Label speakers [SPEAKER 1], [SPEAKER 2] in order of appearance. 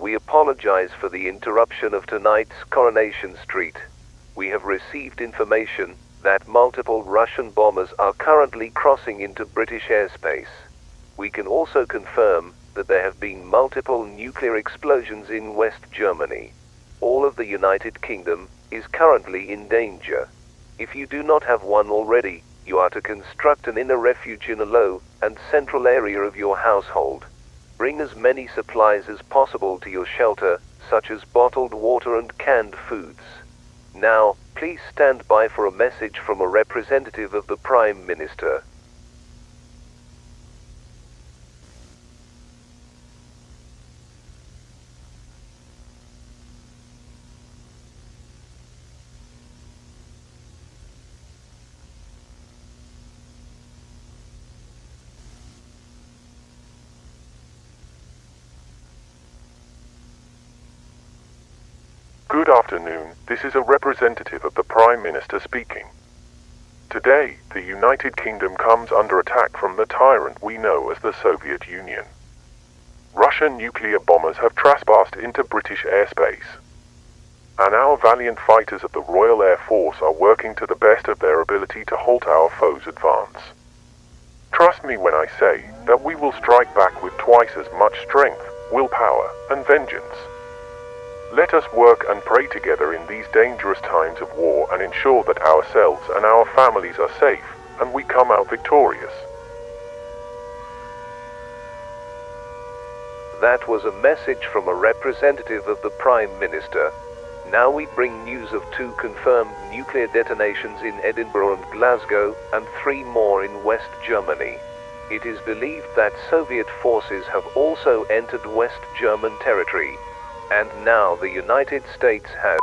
[SPEAKER 1] We apologize for the interruption of tonight's Coronation Street. We have received information that multiple Russian bombers are currently crossing into British airspace. We can also confirm that there have been multiple nuclear explosions in West Germany. All of the United Kingdom is currently in danger. If you do not have one already, you are to construct an inner refuge in a low and central area of your household. Bring as many supplies as possible to your shelter, such as bottled water and canned foods. Now, please stand by for a message from a representative of the Prime Minister.
[SPEAKER 2] Good afternoon, this is a representative of the Prime Minister speaking. Today, the United Kingdom comes under attack from the tyrant we know as the Soviet Union. Russian nuclear bombers have trespassed into British airspace, and our valiant fighters of the Royal Air Force are working to the best of their ability to halt our foes' advance. Trust me when I say that we will strike back with twice as much strength, willpower, and vengeance. Let us work and pray together in these dangerous times of war and ensure that ourselves and our families are safe, and we come out victorious.
[SPEAKER 1] That was a message from a representative of the Prime Minister. Now we bring news of 2 confirmed nuclear detonations in Edinburgh and Glasgow, and 3 more in West Germany. It is believed that Soviet forces have also entered West German territory. And now the United States has